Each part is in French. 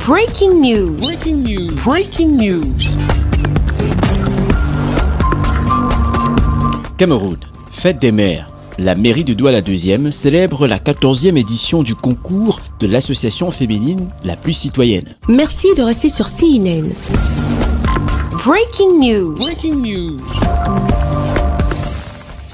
Breaking news. Breaking news. Breaking news. Cameroun, fête des mères. La mairie de Douala 2e célèbre la 14e édition du concours de l'association féminine la plus citoyenne. Merci de rester sur CNN. Breaking news. Breaking news.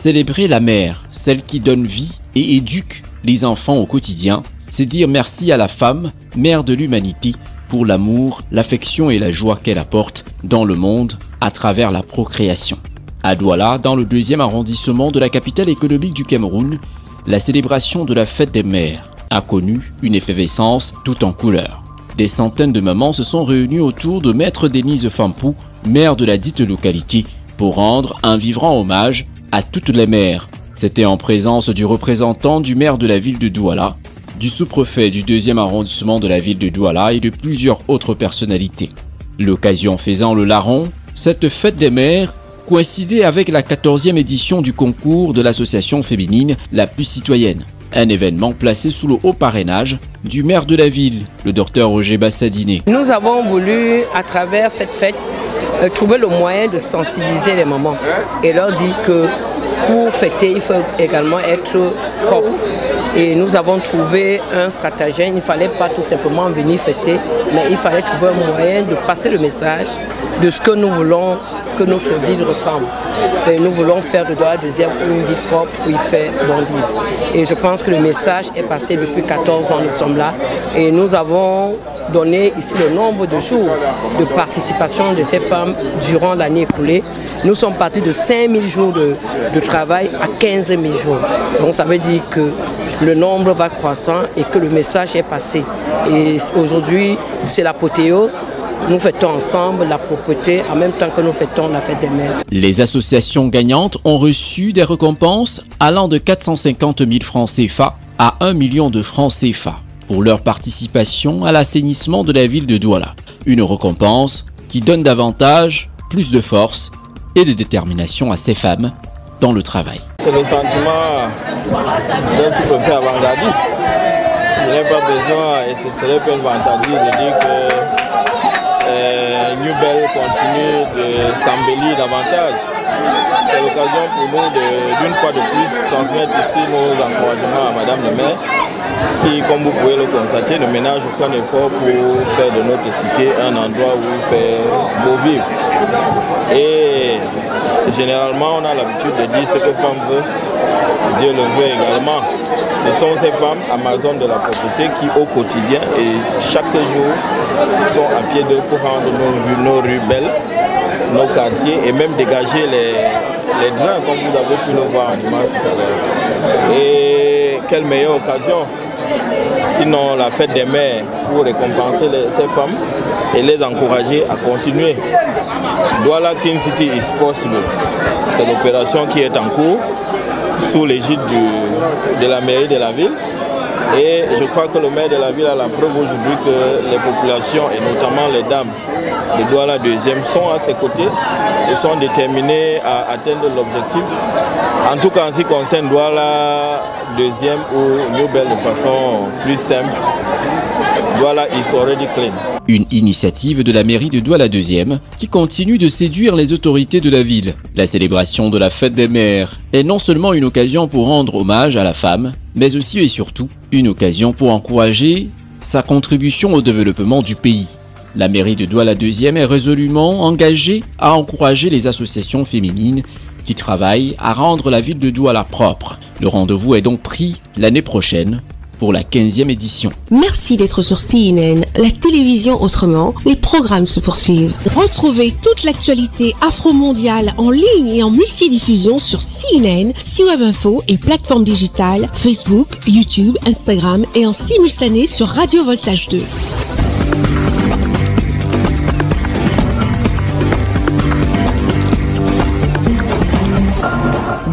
Célébrer la mère, celle qui donne vie et éduque les enfants au quotidien, c'est dire merci à la femme, mère de l'humanité, pour l'amour, l'affection et la joie qu'elle apporte dans le monde à travers la procréation. À Douala, dans le 2e arrondissement de la capitale économique du Cameroun, la célébration de la fête des mères a connu une effervescence tout en couleurs. Des centaines de mamans se sont réunies autour de Maître Denise Fampou, maire de la dite localité, pour rendre un vibrant hommage à toutes les mères. C'était en présence du représentant du maire de la ville de Douala, du sous-préfet du 2e arrondissement de la ville de Douala et de plusieurs autres personnalités. L'occasion faisant le larron, cette fête des mères coïncidait avec la 14e édition du concours de l'association féminine la plus citoyenne. Un événement placé sous le haut parrainage du maire de la ville, le docteur Roger Bassadiné. Nous avons voulu, à travers cette fête, trouver le moyen de sensibiliser les mamans et leur dire que pour fêter, il faut également être propre. Et nous avons trouvé un stratagème. Il ne fallait pas tout simplement venir fêter, mais il fallait trouver un moyen de passer le message de ce que nous voulons que notre ville ressemble. Et nous voulons faire de Douala 2e une ville propre où il fait bon vivre. Et je pense que le message est passé depuis 14 ans, nous sommes là. Et nous avons donné ici le nombre de jours de participation de ces femmes durant l'année écoulée. Nous sommes partis de 5 000 jours de travail à 15 000 jours. Donc ça veut dire que le nombre va croissant et que le message est passé. Et aujourd'hui, c'est l'apothéose. Nous fêtons ensemble la propreté en même temps que nous fêtons la fête des mères. Les associations gagnantes ont reçu des récompenses allant de 450 000 francs CFA à 1 million de francs CFA pour leur participation à l'assainissement de la ville de Douala. Une récompense qui donne davantage, plus de force et de détermination à ces femmes dans le travail. C'est le sentiment d'un sous-préfet avant-gardiste. Je n'ai pas besoin, et ce serait pas une vantardise de dire que New Bell continue de s'embellir davantage. C'est l'occasion pour nous d'une fois de plus transmettre ici nos encouragements à Madame le maire qui, comme vous pouvez le constater, ne ménage aucun effort pour faire de notre cité un endroit où faire beau vivre. Et généralement, on a l'habitude de dire ce que femme veut, Dieu le veut également. Ce sont ces femmes amazones de la propriété qui, au quotidien et chaque jour, sont à pied d'œuvre pour rendre nos rues belles, nos quartiers et même dégager les drains, comme vous avez pu le voir en image tout à l'heure. Et quelle meilleure occasion, sinon la fête des mères, pour récompenser ces femmes et les encourager à continuer. Douala Clean City is possible. C'est l'opération qui est en cours sous l'égide de la mairie de la ville. Et je crois que le maire de la ville a la preuve aujourd'hui que les populations, et notamment les dames de Douala 2e, sont à ses côtés et sont déterminées à atteindre l'objectif. En tout cas, en ce qui concerne Douala 2e ou New Bell de façon plus simple, Douala is already clean. Une initiative de la mairie de Douala 2e qui continue de séduire les autorités de la ville. La célébration de la fête des mères est non seulement une occasion pour rendre hommage à la femme, mais aussi et surtout une occasion pour encourager sa contribution au développement du pays. La mairie de Douala 2e est résolument engagée à encourager les associations féminines qui travaillent à rendre la ville de Douala propre. Le rendez-vous est donc pris l'année prochaine pour la 15e édition. Merci d'être sur CNN, la télévision autrement. Les programmes se poursuivent. Retrouvez toute l'actualité afro-mondiale en ligne et en multidiffusion sur CNN, C-Web Info et plateformes digitales, Facebook, YouTube, Instagram et en simultané sur Radio Voltage 2.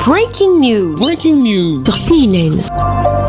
Breaking news. Breaking news. Sur CNN.